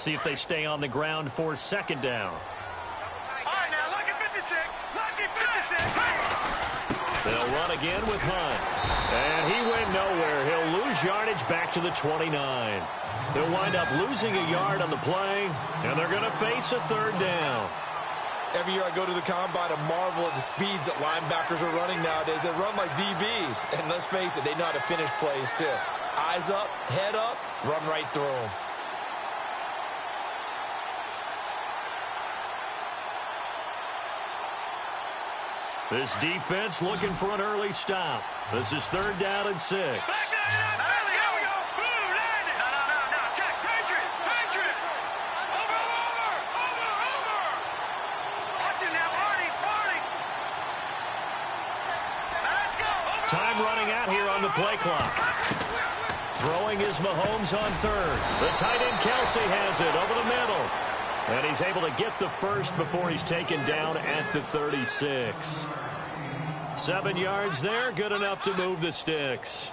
See if they stay on the ground for second down. All right, now, lucky 56. Lucky 56. They'll run again with Hunt. And he went nowhere. He'll lose yardage back to the 29. They'll wind up losing a yard on the play, and they're going to face a third down. Every year I go to the combine, I marvel at the speeds that linebackers are running nowadays. They run like DBs. And let's face it, they know how to finish plays too. Eyes up, head up, run right through them. This defense looking for an early stop. This is third down and 6. Time running out here on the play clock. Throwing is Mahomes on third. The tight end Kelsey has it over the middle. And he's able to get the first before he's taken down at the 36. 7 yards there, good enough to move the sticks.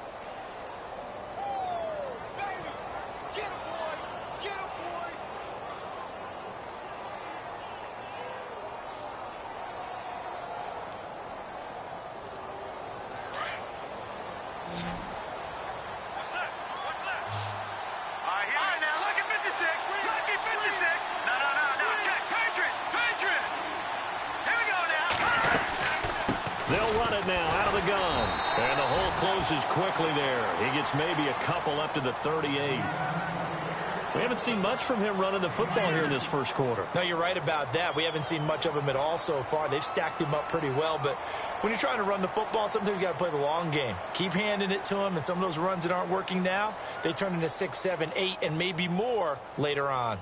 Closes quickly there. He gets maybe a couple up to the 38. We haven't seen much from him running the football here in this first quarter. No, you're right about that. We haven't seen much of him at all so far. They've stacked him up pretty well, but when you're trying to run the football, sometimes you got to play the long game. Keep handing it to him, and some of those runs that aren't working now, they turn into 6, 7, 8, and maybe more later on.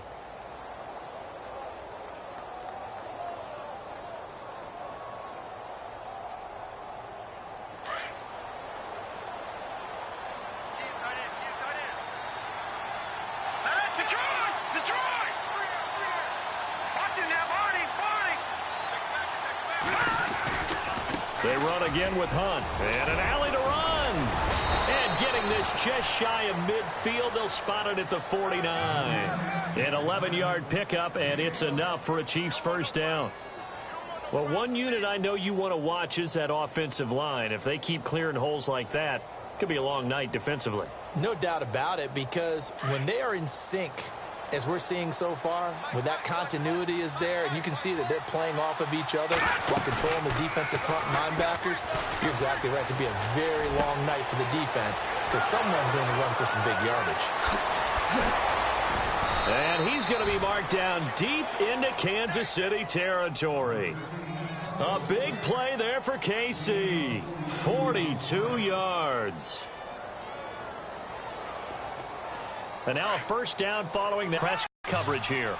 They run again with Hunt. And an alley to run. And getting this just shy of midfield. They'll spot it at the 49. An 11-yard pickup, and it's enough for a Chiefs first down. Well, one unit I know you want to watch is that offensive line. If they keep clearing holes like that, it could be a long night defensively. No doubt about it, because when they are in sync, as we're seeing so far, where that continuity is there, and you can see that they're playing off of each other while controlling the defensive front linebackers, you're exactly right. It could be a very long night for the defense because someone's going to run for some big yardage. And he's going to be marked down deep into Kansas City territory. A big play there for KC. 42 yards. And now a first down following the press coverage here.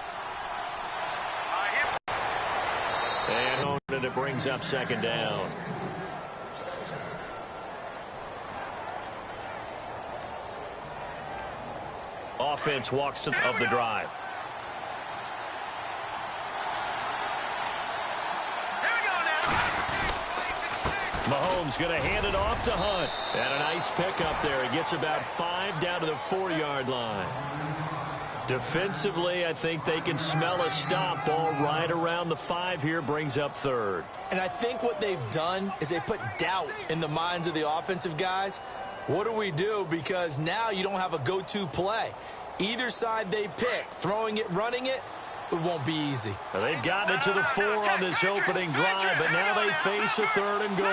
And it brings up second down. Offense walks to of the drive. Mahomes going to hand it off to Hunt. And a nice pickup there. He gets about 5 down to the 4-yard line. Defensively, I think they can smell a stop. Ball right around the 5 here, brings up third. And I think what they've done is they put doubt in the minds of the offensive guys. What do we do? Because now you don't have a go-to play. Either side they pick, throwing it, running it, it won't be easy. Well, they've gotten it to the 4 on this opening drive, but now they face a third and goal.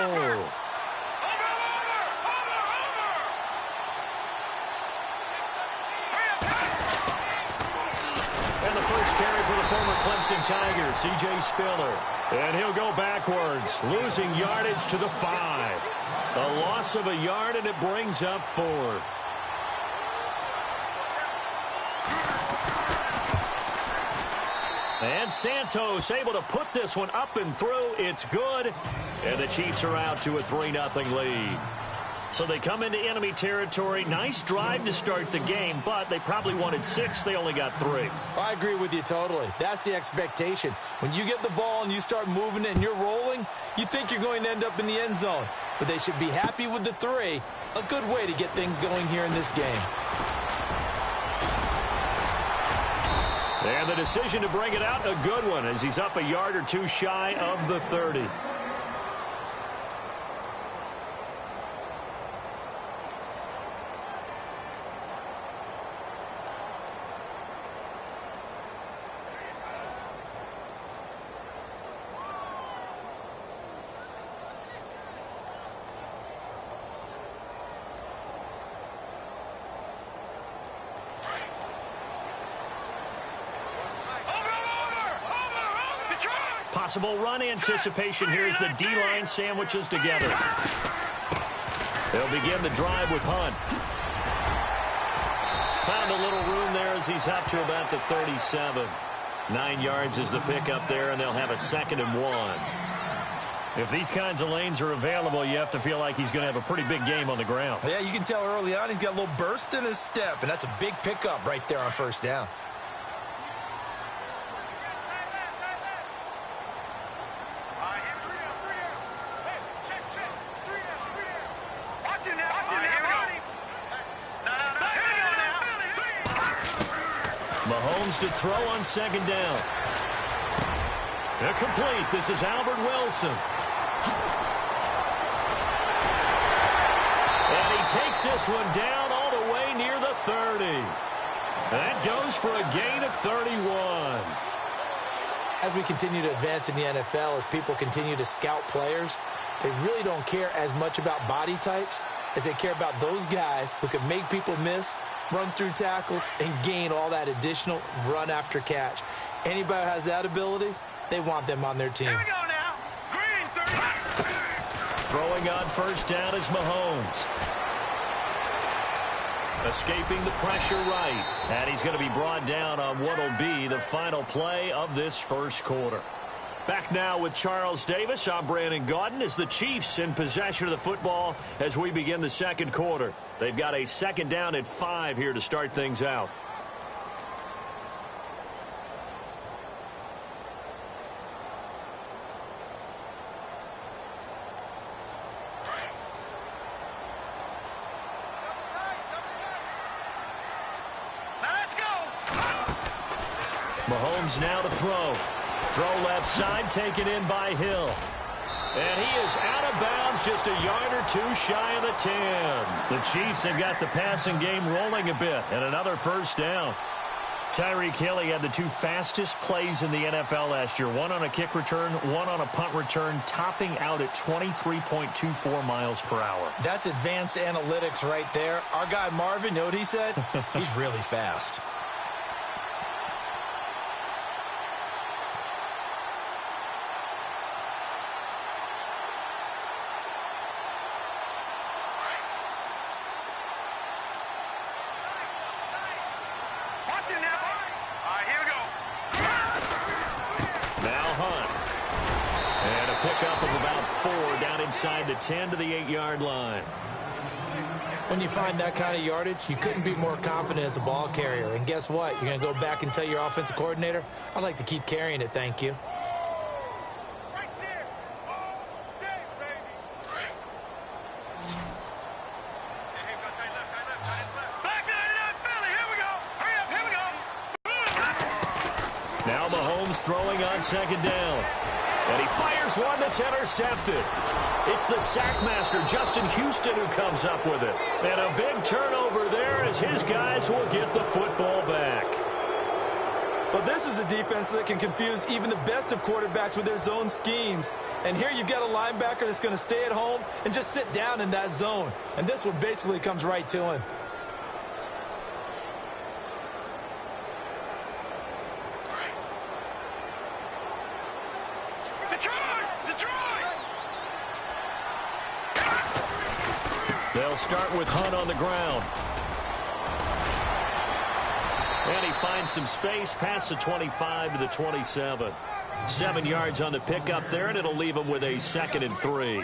And the first carry for the former Clemson Tigers, C.J. Spiller. And he'll go backwards, losing yardage to the 5. A loss of a yard, and it brings up 4th. And Santos able to put this one up and through. It's good. And the Chiefs are out to a 3-0 lead. So they come into enemy territory. Nice drive to start the game, but they probably wanted 6. They only got 3. I agree with you totally. That's the expectation. When you get the ball and you start moving it and you're rolling, you think you're going to end up in the end zone. But they should be happy with the 3. A good way to get things going here in this game. And the decision to bring it out, a good one, as he's up a yard or two shy of the 30. Possible run anticipation here as the D-line sandwiches together. They'll begin the drive with Hunt. Found a little room there as he's up to about the 37. 9 yards is the pickup there, and they'll have a 2nd and 1. If these kinds of lanes are available, you have to feel like he's going to have a pretty big game on the ground. Yeah, you can tell early on he's got a little burst in his step, and that's a big pickup right there on first down. Mahomes to throw on 2nd down. They're complete. This is Albert Wilson. And he takes this one down all the way near the 30. That goes for a gain of 31. As we continue to advance in the NFL, as people continue to scout players, they really don't care as much about body types as they care about those guys who can make people miss, run through tackles, and gain all that additional run after catch. Anybody who has that ability, they want them on their team. Here we go now. Green 30. Throwing on first down is Mahomes. Escaping the pressure right. And he's going to be brought down on what will be the final play of this first quarter. Back now with Charles Davis. I'm Brandon Gaudin as the Chiefs in possession of the football as we begin the second quarter. They've got a 2nd down and 5 here to start things out. Let's go. Mahomes now to throw. Throw left side, taken in by Hill. And he is out of bounds, just a yard or two shy of the 10. The Chiefs have got the passing game rolling a bit, and another first down. Tyreek Hill had the 2 fastest plays in the NFL last year. One on a kick return, one on a punt return, topping out at 23.24 miles per hour. That's advanced analytics right there. Our guy Marvin, you know what he said? He's really fast. Inside the 10 to the 8-yard line. When you find that kind of yardage, you couldn't be more confident as a ball carrier. And guess what? You're going to go back and tell your offensive coordinator, I'd like to keep carrying it, thank you. Right there. All day, baby. Back it up, Philly. Here we go. Hurry up, here we go. Now Mahomes throwing on 2nd down. And he fires one that's intercepted. It's the sackmaster, Justin Houston, who comes up with it. And a big turnover there as his guys will get the football back. Well, this is a defense that can confuse even the best of quarterbacks with their zone schemes. And here you've got a linebacker that's going to stay at home and just sit down in that zone. And this one basically comes right to him. They'll start with Hunt on the ground. And he finds some space past the 25 to the 27. 7 yards on the pickup there, and it'll leave him with a 2nd and 3.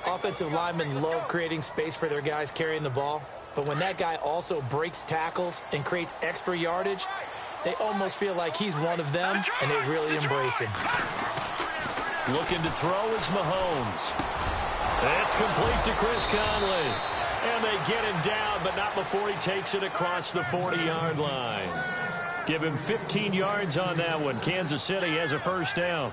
Offensive linemen love creating space for their guys carrying the ball. But when that guy also breaks tackles and creates extra yardage, they almost feel like he's one of them, and they really embrace him. Looking to throw is Mahomes. That's complete to Chris Conley. And they get him down, but not before he takes it across the 40-yard line. Give him 15 yards on that one. Kansas City has a first down.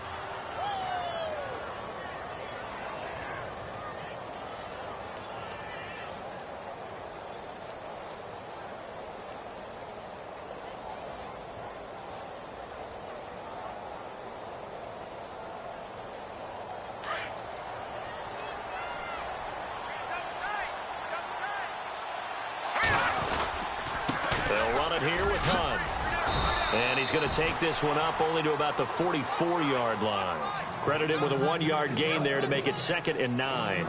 They'll run it here with Hunt. And he's going to take this one up only to about the 44-yard line. Credited with a 1-yard gain there to make it 2nd and 9.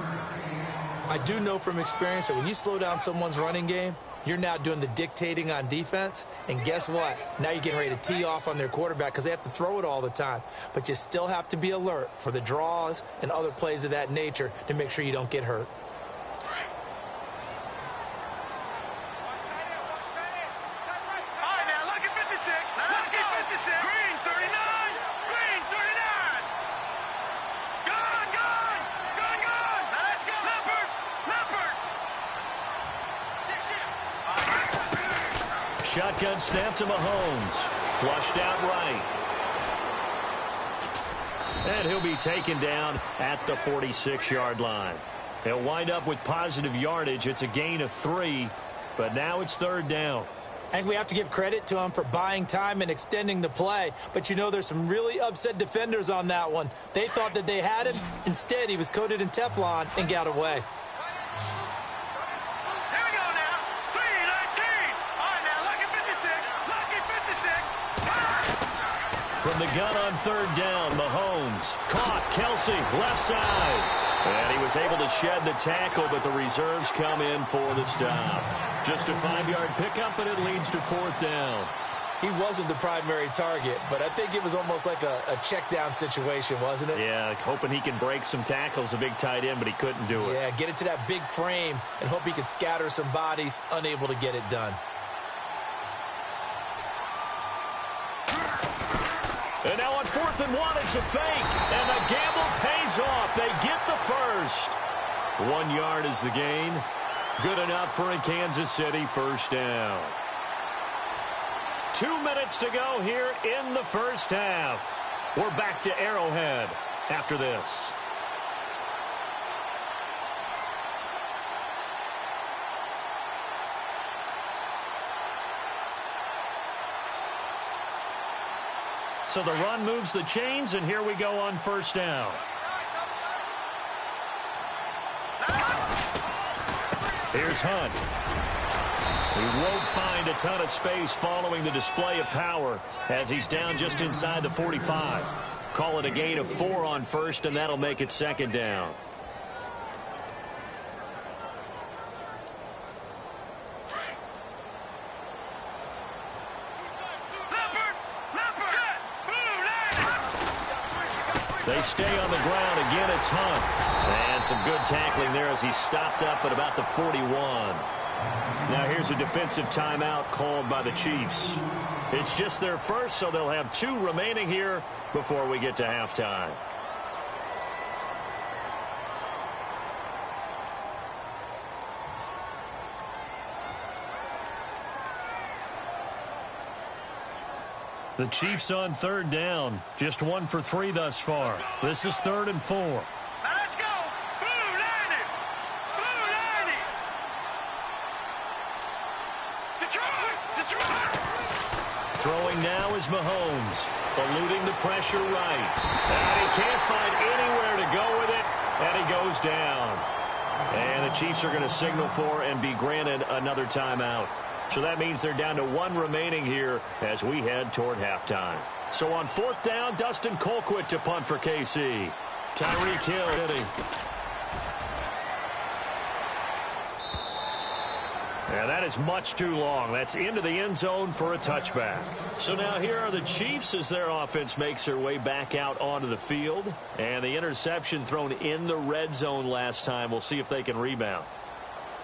I do know from experience that when you slow down someone's running game, you're now doing the dictating on defense. And guess what? Now you're getting ready to tee off on their quarterback because they have to throw it all the time. But you still have to be alert for the draws and other plays of that nature to make sure you don't get hurt. Shotgun snap to Mahomes. Flushed out right. And he'll be taken down at the 46-yard line. He'll wind up with positive yardage. It's a gain of 3, but now it's 3rd down. I think we have to give credit to him for buying time and extending the play. But, you know, there's some really upset defenders on that one. They thought that they had him. Instead, he was coated in Teflon and got away. From the gun on 3rd down, Mahomes caught Kelsey left side. And he was able to shed the tackle, but the reserves come in for the stop. Just a 5-yard pickup, and it leads to 4th down. He wasn't the primary target, but I think it was almost like a check down situation, wasn't it? Yeah, hoping he can break some tackles, a big tight end, but he couldn't do it. Yeah, get it to that big frame and hope he could scatter some bodies, unable to get it done. And now on 4th and 1, it's a fake. And the gamble pays off. They get the first. 1 yard is the gain. Good enough for a Kansas City first down. 2 minutes to go here in the first half. We're back to Arrowhead after this. So the run moves the chains, and here we go on first down. Here's Hunt. He won't find a ton of space following the display of power as he's down just inside the 45. Call it a gain of 4 on first, and that'll make it 2nd down. They stay on the ground. Again, it's Hunt. And some good tackling there as he stopped up at about the 41. Now here's a defensive timeout called by the Chiefs. It's just their first, so they'll have 2 remaining here before we get to halftime. The Chiefs on 3rd down. Just 1 for 3 thus far. This is 3rd and 4. Now let's go. Blue landed. Blue landed. Detroit. Throwing now is Mahomes. Eluding the pressure right. And he can't find anywhere to go with it. And he goes down. And the Chiefs are going to signal for and be granted another timeout. So that means they're down to 1 remaining here as we head toward halftime. So on 4th down, Dustin Colquitt to punt for KC. Tyreek Hill. Yeah, that is much too long. That's into the end zone for a touchback. So now here are the Chiefs as their offense makes their way back out onto the field. And the interception thrown in the red zone last time. We'll see if they can rebound.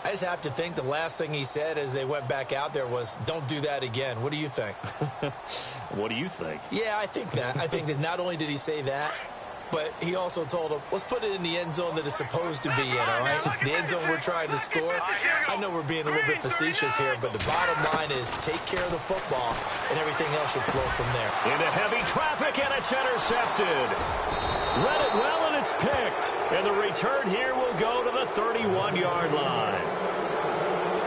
I just have to think the last thing he said as they went back out there was, don't do that again. What do you think? What do you think? Yeah, I think that. I think that not only did he say that, but he also told him, let's put it in the end zone that it's supposed to be in, all right? The end zone we're trying to score. I know we're being a little bit facetious here, but the bottom line is take care of the football, and everything else should flow from there. Into heavy traffic, and it's intercepted. Read it well, and it's picked. And the return here will go to the 31-yard line.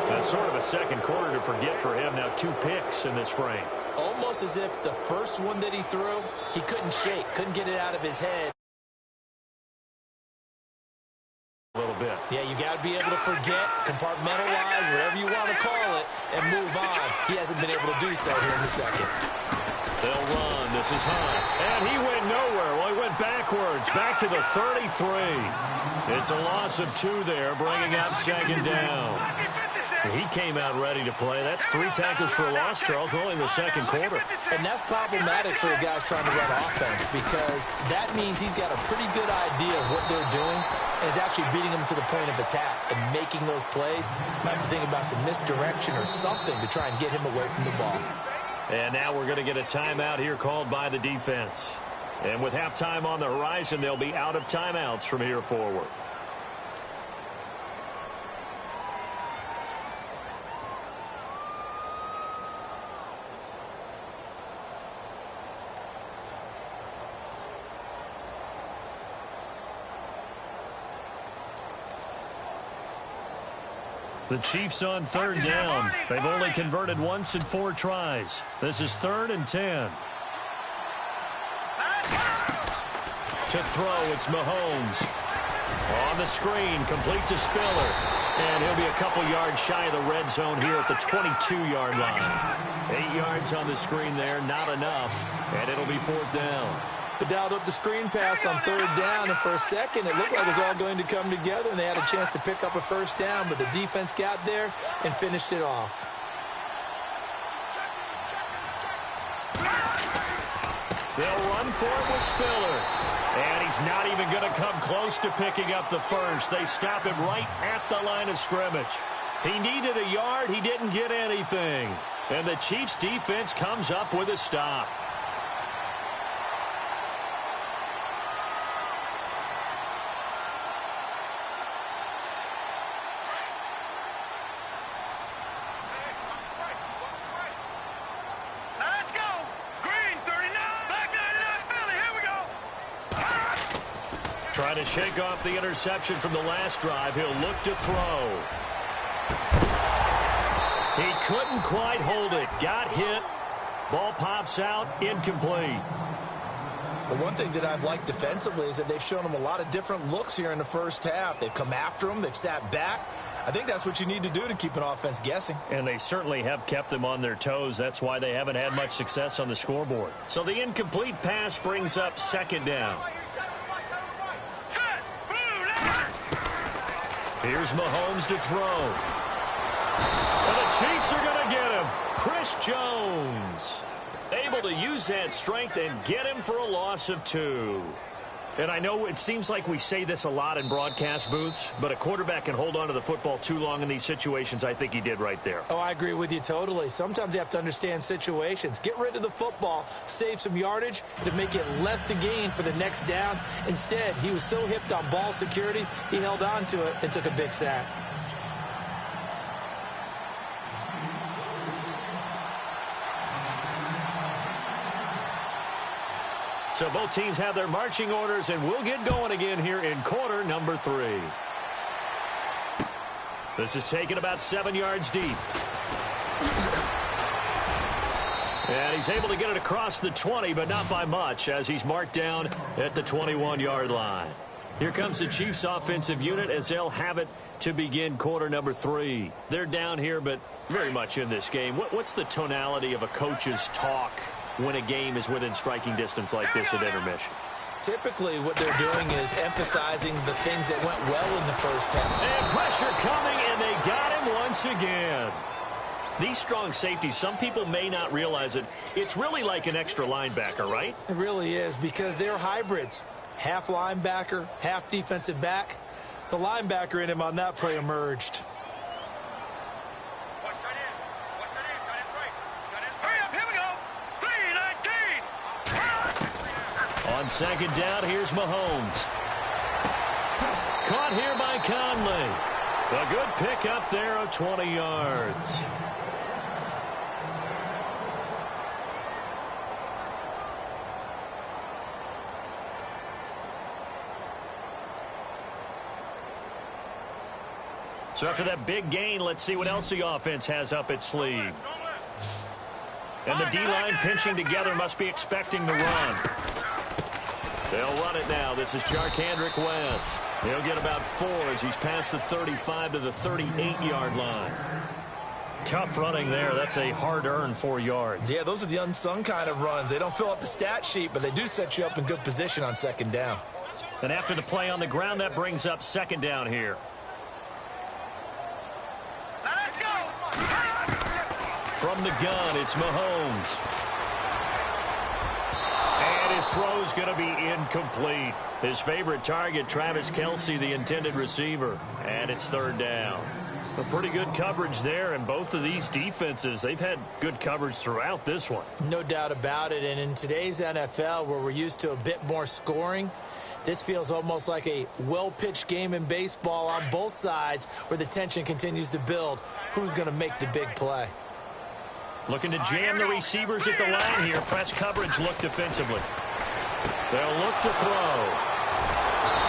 That's sort of a second quarter to forget for him. Now 2 picks in this frame. Almost as if the first one that he threw, he couldn't shake, couldn't get it out of his head. A little bit. Yeah, you got to be able to forget, compartmentalize, whatever you want to call it, and move on. He hasn't been able to do so here in the second. They'll run. This is Hunt. And he went nowhere. Well, he went backwards, back to the 33. It's a loss of 2 there, bringing up second down. He came out ready to play. That's 3 tackles for a loss, Charles. We're only in the second quarter. And that's problematic for the guys trying to run offense because that means he's got a pretty good idea of what they're doing and is actually beating them to the point of attack and making those plays. Might have to think about some misdirection or something to try and get him away from the ball. And now we're going to get a timeout here called by the defense. And with halftime on the horizon, they'll be out of timeouts from here forward. The Chiefs on third down. They've only converted once in 4 tries. This is 3rd and 10. To throw, it's Mahomes. On the screen, complete to Spiller. And he'll be a couple yards shy of the red zone here at the 22-yard line. 8 yards on the screen there, not enough. And it'll be 4th down. They dialed up the screen pass on 3rd down, and for a second it looked like it was all going to come together, and they had a chance to pick up a 1st down, but the defense got there and finished it off. They'll run for it with Spiller. And he's not even going to come close to picking up the first. They stop him right at the line of scrimmage. He needed a yard. He didn't get anything. And the Chiefs defense comes up with a stop. Trying to shake off the interception from the last drive. He'll look to throw. He couldn't quite hold it. Got hit. Ball pops out. Incomplete. Well, one thing that I've liked defensively is that they've shown him a lot of different looks here in the first half. They've come after him. They've sat back. I think that's what you need to do to keep an offense guessing. And they certainly have kept them on their toes. That's why they haven't had much success on the scoreboard. So the incomplete pass brings up 2nd down. Here's Mahomes to throw. And the Chiefs are going to get him. Chris Jones able to use that strength and get him for a loss of 2. And I know it seems like we say this a lot in broadcast booths, but a quarterback can hold on to the football too long in these situations. I think he did right there. Oh, I agree with you totally. Sometimes you have to understand situations. Get rid of the football, save some yardage to make it less to gain for the next down. Instead, he was so hipped on ball security, he held on to it and took a big sack. So both teams have their marching orders, and we'll get going again here in quarter number 3. This is taken about 7 yards deep. And he's able to get it across the 20, but not by much, as he's marked down at the 21-yard line. Here comes the Chiefs offensive unit as they'll have it to begin quarter number 3. They're down here, but very much in this game. What's the tonality of a coach's talk when a game is within striking distance like this at intermission? Typically, what they're doing is emphasizing the things that went well in the first half. And pressure coming, and they got him once again. These strong safeties, some people may not realize it. It's really like an extra linebacker, right? It really is, because they're hybrids. Half linebacker, half defensive back. The linebacker in him on that play emerged. On second down, here's Mahomes. Caught here by Conley. A good pickup there of 20 yards. So after that big gain, let's see what else the offense has up its sleeve. And the D-line pinching together must be expecting the run. They'll run it now. This is Jarkandrick West. He'll get about 4 as he's past the 35 to the 38-yard line. Tough running there. That's a hard-earned 4 yards. Yeah, those are the unsung kind of runs. They don't fill up the stat sheet, but they do set you up in good position on second down. And after the play on the ground, that brings up second down here. Let's go. From the gun, it's Mahomes. And his throw's going to be incomplete. His favorite target, Travis Kelce, the intended receiver. And it's third down. A pretty good coverage there, and both of these defenses, they've had good coverage throughout this one. No doubt about it, and in today's NFL, where we're used to a bit more scoring, this feels almost like a well-pitched game in baseball on both sides where the tension continues to build. Who's going to make the big play? Looking to jam the receivers at the line here. Press coverage look defensively. They'll look to throw.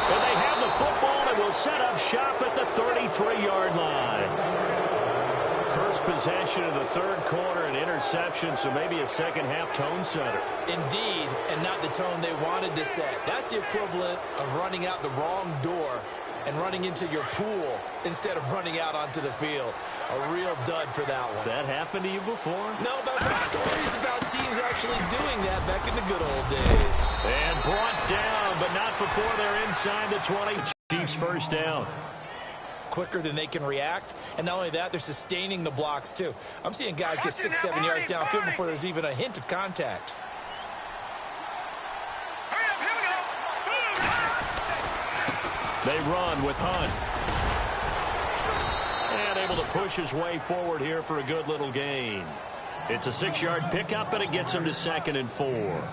And they have the football and will set up shop at the 33-yard line. First possession of the third quarter, an interception, so maybe a second-half tone setter. Indeed, and not the tone they wanted to set. That's the equivalent of running out the wrong door and running into your pool instead of running out onto the field. A real dud for that one. Has that happened to you before? No, but I've heard stories about teams actually doing that back in the good old days. And brought down, but not before they're inside the 20. Chiefs first down. Quicker than they can react, and not only that, they're sustaining the blocks too. I'm seeing guys get 6-7 yards downfield before there's even a hint of contact. Hurry up, here we go. They run with Hunt. And able to push his way forward here for a good little gain. It's a 6-yard pickup, and it gets him to 2nd and 4.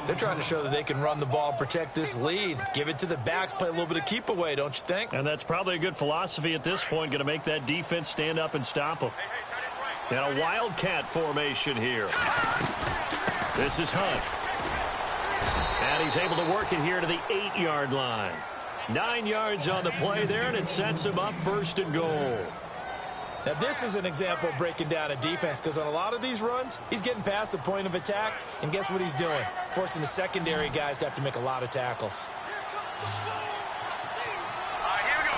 They're trying to show that they can run the ball and protect this lead. Give it to the backs, play a little bit of keep away, don't you think? And that's probably a good philosophy at this point, going to make that defense stand up and stop them. And a wildcat formation here. This is Hunt. And he's able to work it here to the 8-yard line. 9 yards on the play there, and it sets him up 1st and goal. Now, this is an example of breaking down a defense, because on a lot of these runs, he's getting past the point of attack, and guess what he's doing? Forcing the secondary guys to have to make a lot of tackles. Here we go.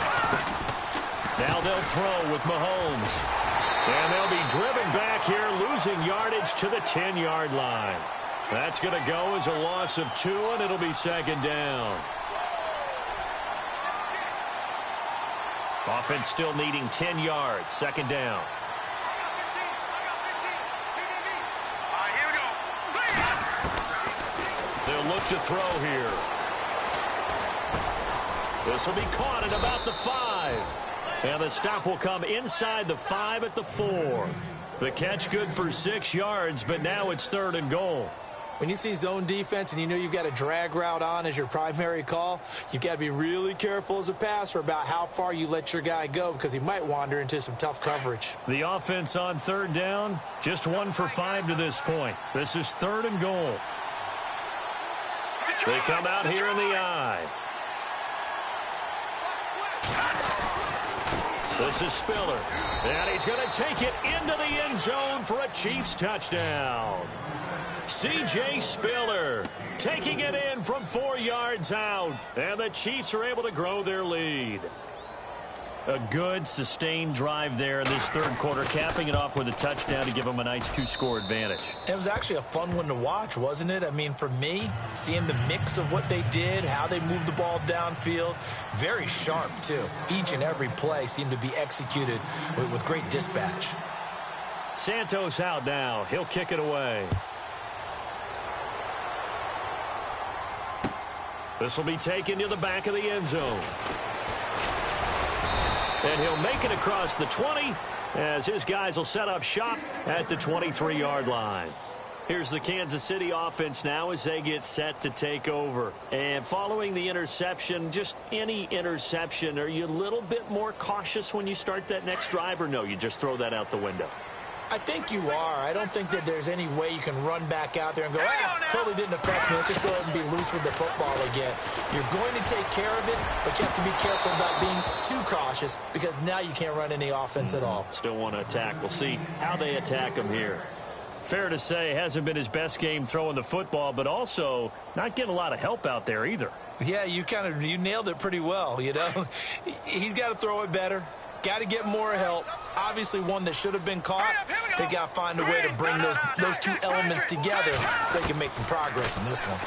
Now they'll throw with Mahomes. And they'll be driven back here, losing yardage to the 10-yard line. That's going to go as a loss of 2, and it'll be 2nd down. Offense still needing 10 yards. 2nd down. Here we go. They'll look to throw here. This will be caught at about the 5. And the stop will come inside the 5 at the 4. The catch good for 6 yards, but now it's 3rd and goal. When you see zone defense and you know you've got a drag route on as your primary call, you've got to be really careful as a passer about how far you let your guy go, because he might wander into some tough coverage. The offense on 3rd down, just 1 for 5 to this point. This is 3rd and goal. They come out here in the eye. This is Spiller. And he's going to take it into the end zone for a Chiefs touchdown. C.J. Spiller taking it in from 4 yards out. And the Chiefs are able to grow their lead. A good, sustained drive there in this 3rd quarter, capping it off with a touchdown to give them a nice 2-score advantage. It was actually a fun one to watch, wasn't it? I mean, for me, seeing the mix of what they did, how they moved the ball downfield, very sharp, too. Each and every play seemed to be executed with great dispatch. Santos out now. He'll kick it away. This will be taken to the back of the end zone. And he'll make it across the 20 as his guys will set up shop at the 23-yard line. Here's the Kansas City offense now as they get set to take over. And following the interception, just any interception, are you a little bit more cautious when you start that next drive, or no, you just throw that out the window? I think you are. I don't think that there's any way you can run back out there and go, totally didn't affect me. Let's just go ahead and be loose with the football again. You're going to take care of it, but you have to be careful about being too cautious because now you can't run any offense at all. Still want to attack. We'll see how they attack him here. Fair to say, hasn't been his best game throwing the football, but also not getting a lot of help out there either. Yeah, you nailed it pretty well, you know. He's got to throw it better. Got to get more help. Obviously, one that should have been caught. They got to find a way to bring those two elements together so they can make some progress in this one.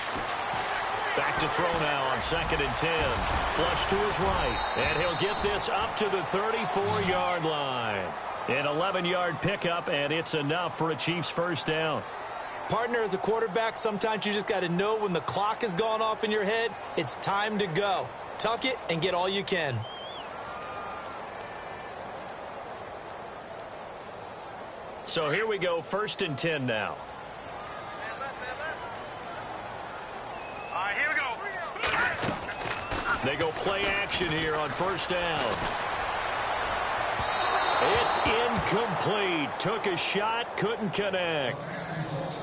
Back to throw now on 2nd and 10. Flush to his right, and he'll get this up to the 34-yard line. An 11-yard pickup, and it's enough for a Chiefs first down. Partner, as a quarterback, sometimes you just got to know when the clock has gone off in your head, it's time to go. Tuck it and get all you can. So here we go, 1st and 10 now. All right, here we go. They go play action here on 1st down. It's incomplete. Took a shot, couldn't connect.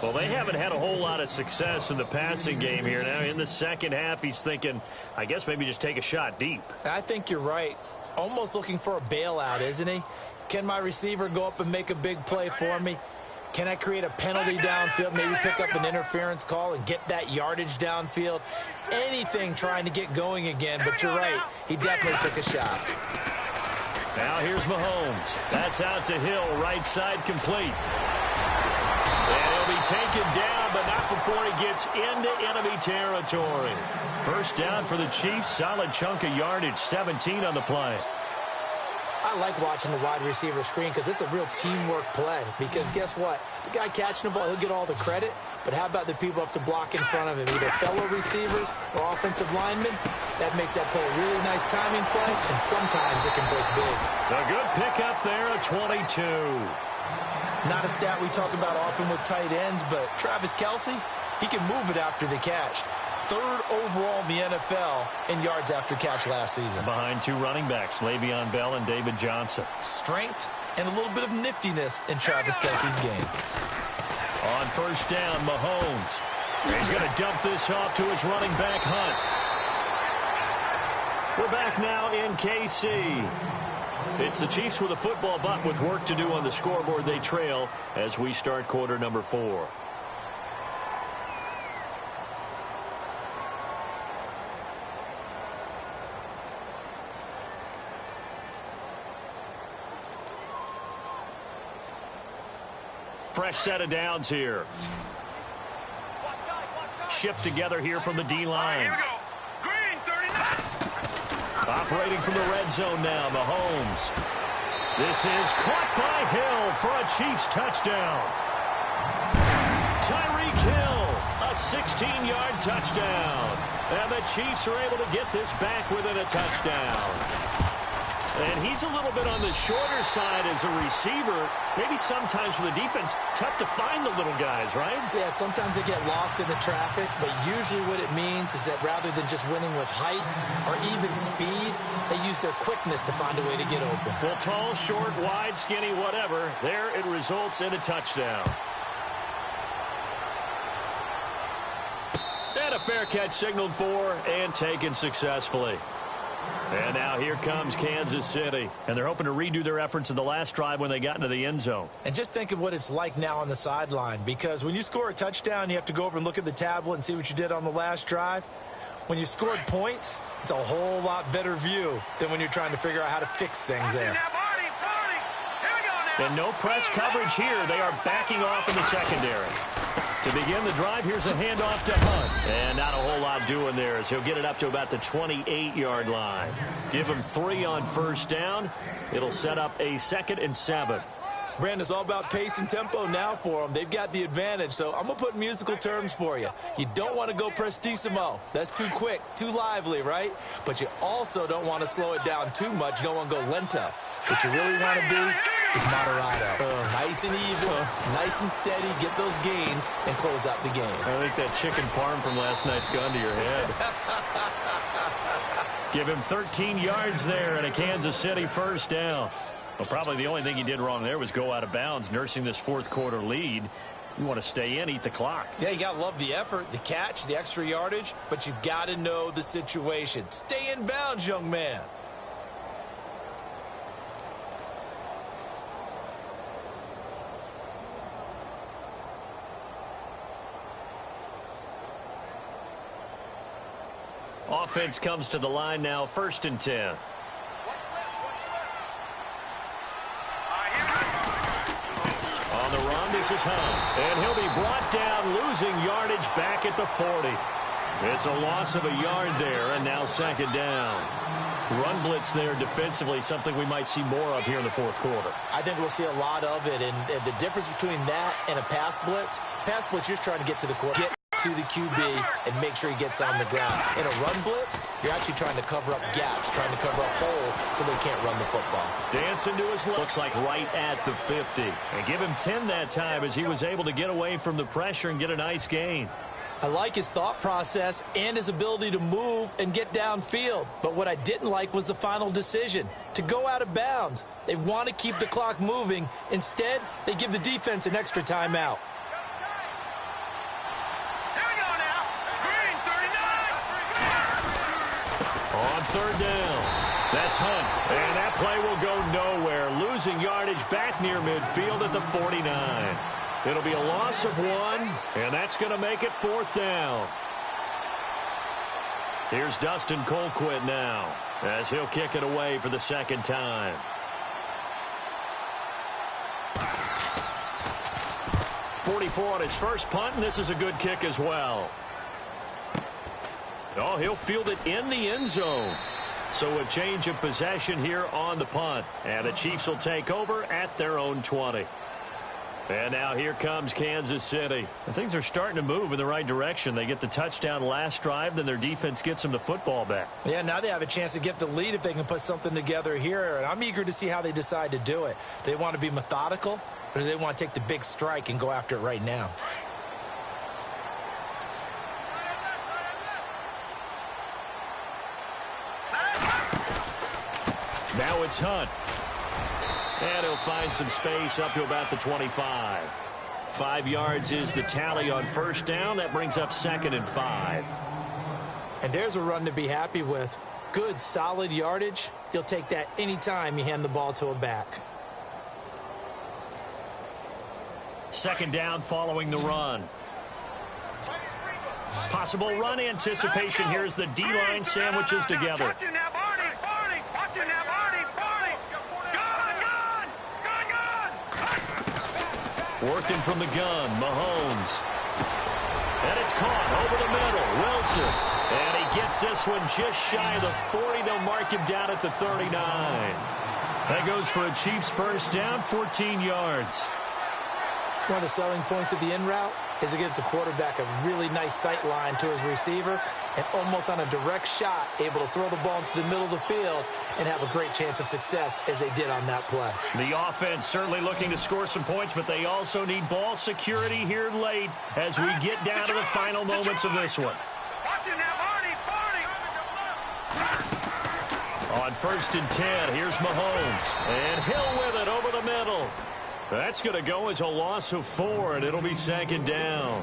Well, they haven't had a whole lot of success in the passing game here. Now, in the second half, he's thinking, I guess maybe just take a shot deep. I think you're right. Almost looking for a bailout, isn't he? Can my receiver go up and make a big play for me? Can I create a penalty downfield, maybe pick up an interference call and get that yardage downfield? Anything trying to get going again, but you're right. He definitely took a shot. Now here's Mahomes. That's out to Hill, right side complete. And he'll be taken down, but not before he gets into enemy territory. First down for the Chiefs, solid chunk of yardage, 17 on the play. I like watching the wide receiver screen because it's a real teamwork play. Because guess what? The guy catching the ball, he'll get all the credit. But how about the people up to block in front of him? Either fellow receivers or offensive linemen. That makes that play a really nice timing play, and sometimes it can break big. A good pickup there, a 22. Not a stat we talk about often with tight ends, but Travis Kelce, he can move it after the catch. 3rd overall in the NFL in yards after catch last season. Behind two running backs, Le'Veon Bell and David Johnson. Strength and a little bit of niftiness in Travis Kelce's game. On 1st down, Mahomes. He's going to dump this off to his running back, Hunt. We're back now in KC. It's the Chiefs with a football, but with work to do on the scoreboard, they trail as we start quarter number 4. Fresh set of downs here. Shift together here from the D-line. Here we go. Green, 39. Operating from the red zone now, Mahomes. This is caught by Hill for a Chiefs touchdown. Tyreek Hill, a 16-yard touchdown. And the Chiefs are able to get this back within a touchdown. And he's a little bit on the shorter side as a receiver. Maybe sometimes for the defense, tough to find the little guys, right? Yeah, sometimes they get lost in the traffic, but usually what it means is that rather than just winning with height or even speed, they use their quickness to find a way to get open. Well, tall, short, wide, skinny, whatever, there it results in a touchdown. And a fair catch signaled for and taken successfully. And now here comes Kansas City. And they're hoping to redo their efforts in the last drive when they got into the end zone. And just think of what it's like now on the sideline. Because when you score a touchdown, you have to go over and look at the tablet and see what you did on the last drive. When you scored points, it's a whole lot better view than when you're trying to figure out how to fix things there. And no press coverage here. They are backing off in the secondary. To begin the drive, here's a handoff to Hunt. And not a whole lot doing there as he'll get it up to about the 28-yard line. Give him 3 on 1st down. It'll set up a 2nd and 7. Brandon, it's all about pace and tempo now for them. They've got the advantage, so I'm going to put musical terms for you. You don't want to go prestissimo. That's too quick, too lively, right? But you also don't want to slow it down too much. You don't want to go lento. What you really want to be is Moderado. Nice and even, nice and steady, get those gains, and close out the game. I think that chicken parm from last night's gone to your head. Give him 13 yards there and a Kansas City first down. Well, probably the only thing he did wrong there was go out of bounds, nursing this fourth quarter lead. You want to stay in, eat the clock. Yeah, you got to love the effort, the catch, the extra yardage, but you got to know the situation. Stay in bounds, young man. Offense comes to the line now, 1st and 10. On the run, this is Hunt. And he'll be brought down, losing yardage back at the 40. It's a loss of a yard there, and now 2nd down. Run blitz there defensively, something we might see more of here in the fourth quarter. I think we'll see a lot of it, and the difference between that and a pass blitz, you're just trying to get to the quarterback, to the QB, and make sure he gets on the ground. In a run blitz, you're actually trying to cover up gaps, trying to cover up holes so they can't run the football. Dancing to his looks like right at the 50. And give him 10 that time as he was able to get away from the pressure and get a nice gain. I like his thought process and his ability to move and get downfield. But what I didn't like was the final decision, to go out of bounds. They want to keep the clock moving. Instead, they give the defense an extra timeout. On 3rd down, that's Hunt. And that play will go nowhere, losing yardage back near midfield at the 49. It'll be a loss of 1, and that's going to make it 4th down. Here's Dustin Colquitt now, as he'll kick it away for the 2nd time. .44 on his first punt, and this is a good kick as well. Oh, he'll field it in the end zone. So a change of possession here on the punt. And the Chiefs will take over at their own 20. And now here comes Kansas City. And things are starting to move in the right direction. They get the touchdown last drive, then their defense gets them the football back. Yeah, now they have a chance to get the lead if they can put something together here. And I'm eager to see how they decide to do it. Do they want to be methodical, or do they want to take the big strike and go after it right now? Now it's Hunt. And he'll find some space up to about the 25. 5 yards is the tally on first down. That brings up 2nd and 5. And there's a run to be happy with. Good, solid yardage. You'll take that anytime you hand the ball to a back. 2nd down following the run. Possible run anticipation. Here's the D-line sandwiches together. Working from the gun, Mahomes. And it's caught over the middle, Wilson. And he gets this one just shy of the 40. They'll mark him down at the 39. That goes for a Chiefs first down, 14 yards. One of the selling points of the in route is it gives the quarterback a really nice sight line to his receiver and almost on a direct shot able to throw the ball into the middle of the field and have a great chance of success as they did on that play. The offense certainly looking to score some points, but they also need ball security here late as we get down to the final moments of this one. On 1st and 10, here's Mahomes. And Hill with it over the middle. That's going to go as a loss of 4, and it'll be 2nd down.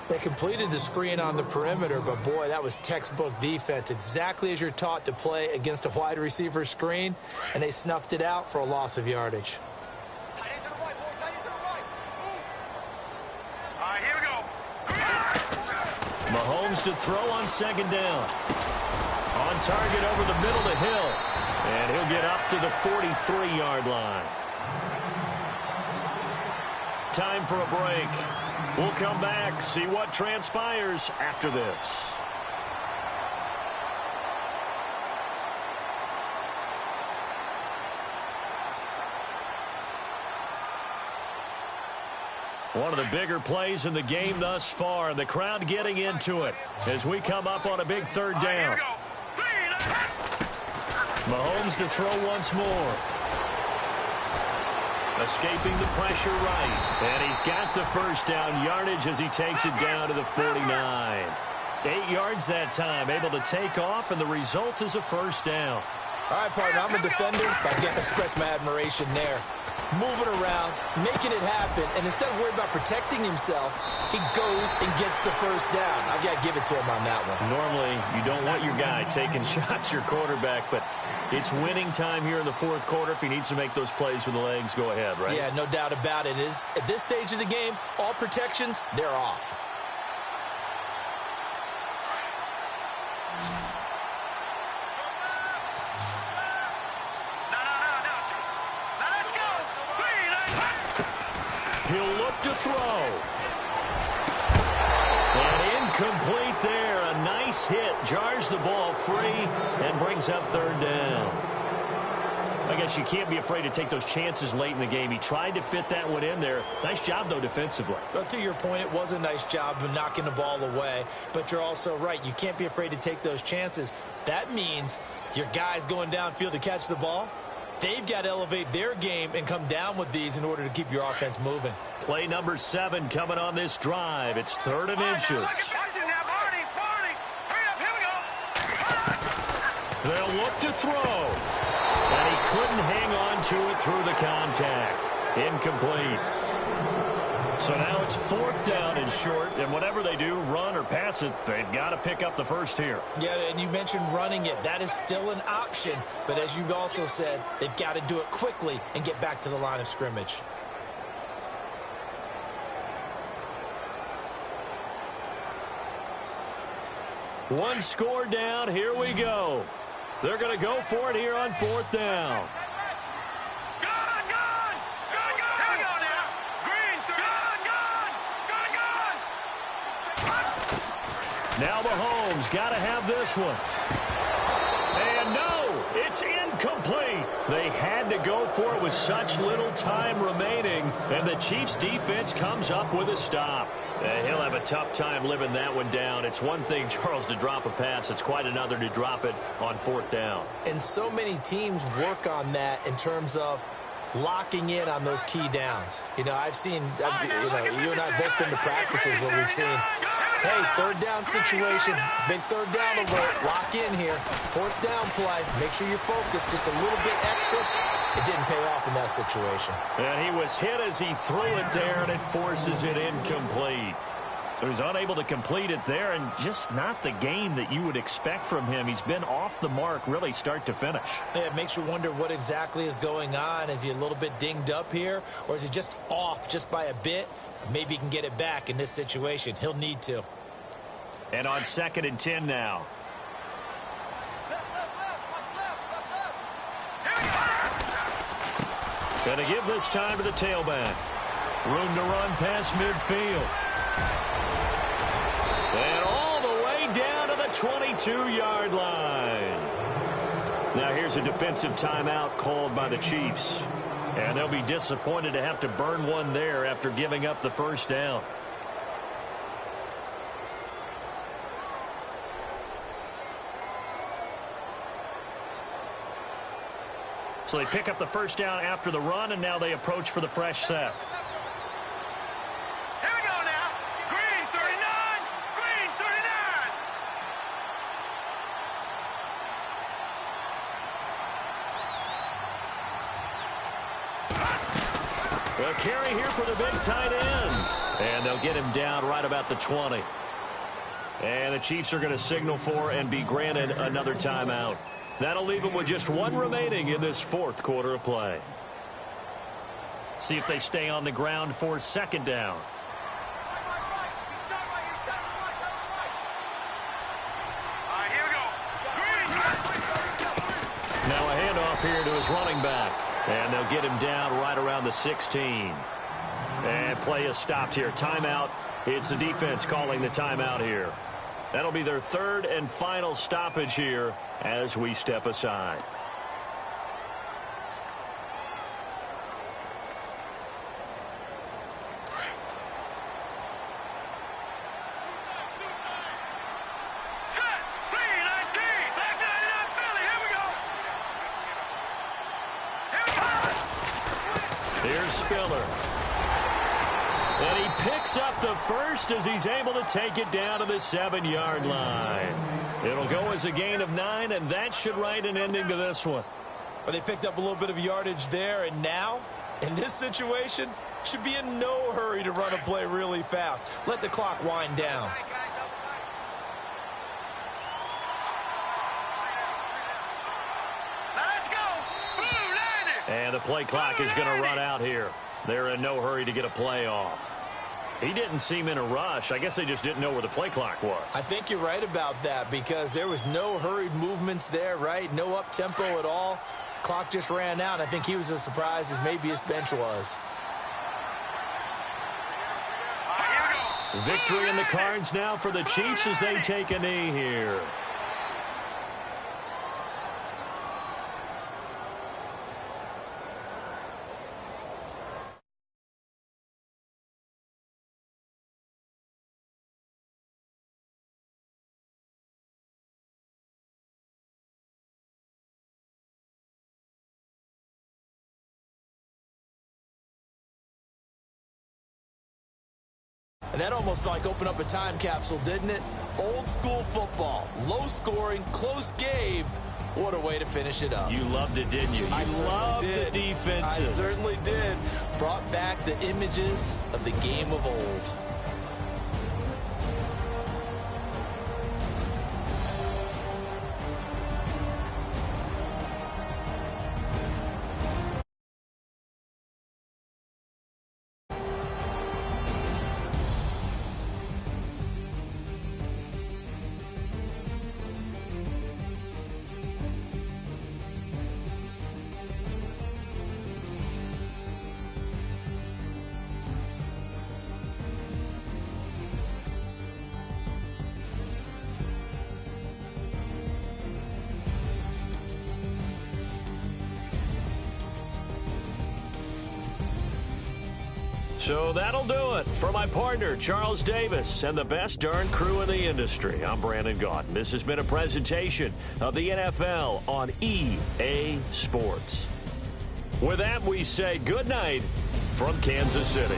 They completed the screen on the perimeter, but boy, that was textbook defense, exactly as you're taught to play against a wide receiver screen, and they snuffed it out for a loss of yardage. Here we go. Mahomes to throw on 2nd down. On target over the middle to Hill, and he'll get up to the 43-yard line. Time for a break. We'll come back, see what transpires after this. One of the bigger plays in the game thus far, and the crowd getting into it as we come up on a big 3rd down. Mahomes to throw once more. Escaping the pressure right. And he's got the first down yardage as he takes it down to the 49. 8 yards that time, able to take off, and the result is a first down. All right, partner, I'm a defender, but I got to express my admiration there. Moving around, making it happen, and instead of worrying about protecting himself, he goes and gets the first down. I got to give it to him on that one. Normally, you don't want your guy taking shots, your quarterback, but it's winning time here in the fourth quarter. If he needs to make those plays with the legs, go ahead, right? Yeah, no doubt about it. At this stage of the game, all protections, they're off. He'll look to throw. And incomplete there. A nice hit. Jars the ball free and brings up third down. I guess you can't be afraid to take those chances late in the game. He tried to fit that one in there. Nice job, though, defensively. Well, to your point, it was a nice job of knocking the ball away. But you're also right. You can't be afraid to take those chances. That means your guys going downfield to catch the ball, they've got to elevate their game and come down with these in order to keep your offense moving. Play number 7 coming on this drive. It's 3rd and inches. They'll look to throw. And he couldn't hang on to it through the contact. Incomplete. So now it's 4th down and short, and whatever they do, run or pass it, they've got to pick up the first here. Yeah, and you mentioned running it. That is still an option, but as you also said, they've got to do it quickly and get back to the line of scrimmage. One score down, here we go. They're going to go for it here on 4th down. Now Mahomes got to have this one. And no, it's incomplete. They had to go for it with such little time remaining, and the Chiefs' defense comes up with a stop. He'll have a tough time living that one down. It's one thing, Charles, to drop a pass. It's quite another to drop it on 4th down. And so many teams work on that in terms of locking in on those key downs. You know, I've seen, you and I both been to practices where we've seen, hey, 3rd down situation, big 3rd down alert, lock in here. 4th down play, make sure you're focused just a little bit extra. It didn't pay off in that situation. And he was hit as he threw it there, and it forces it incomplete. So he's unable to complete it there, and just not the game that you would expect from him. He's been off the mark really start to finish. Yeah, it makes you wonder what exactly is going on. Is he a little bit dinged up here, or is he just off just by a bit? Maybe he can get it back in this situation. He'll need to. And on 2nd and 10 now. Going to give this time to the tailback. Room to run past midfield. And all the way down to the 22-yard line. Now here's a defensive timeout called by the Chiefs. And they'll be disappointed to have to burn one there after giving up the first down. So they pick up the first down after the run, and now they approach for the fresh set. Here we go now. Green 39. Green 39. A carry here for the big tight end. And they'll get him down right about the 20. And the Chiefs are going to signal for and be granted another timeout. That'll leave them with just one remaining in this 4th quarter of play. See if they stay on the ground for 2nd down. All right, here we go. Now a handoff here to his running back. And they'll get him down right around the 16. And play is stopped here. Timeout. It's the defense calling the timeout here. That'll be their 3rd and final stoppage here as we step aside. Set. 3-19. Back 99 Philly. Here we go. Here we go. Here's Spiller. And he picks up the first as he's able to take it down to the 7-yard line. It'll go as a gain of 9, and that should write an ending to this one. But they picked up a little bit of yardage there, and now, in this situation, should be in no hurry to run a play really fast. Let the clock wind down. Let's go. Blue line it. And the play clock is going to run out here. They're in no hurry to get a play off. He didn't seem in a rush. I guess they just didn't know where the play clock was. I think you're right about that because there was no hurried movements there, right? No up-tempo at all. Clock just ran out. I think he was as surprised as maybe his bench was. Victory in the cards now for the Chiefs as they take a knee here. And that almost like opened up a time capsule, didn't it? Old school football, low scoring, close game. What a way to finish it up. You loved it, didn't you? You loved the defenses. I certainly did. Brought back the images of the game of old. So that'll do it. For my partner, Charles Davis, and the best darn crew in the industry, I'm Brandon Gaudin. This has been a presentation of the NFL on EA Sports. With that, we say good night from Kansas City.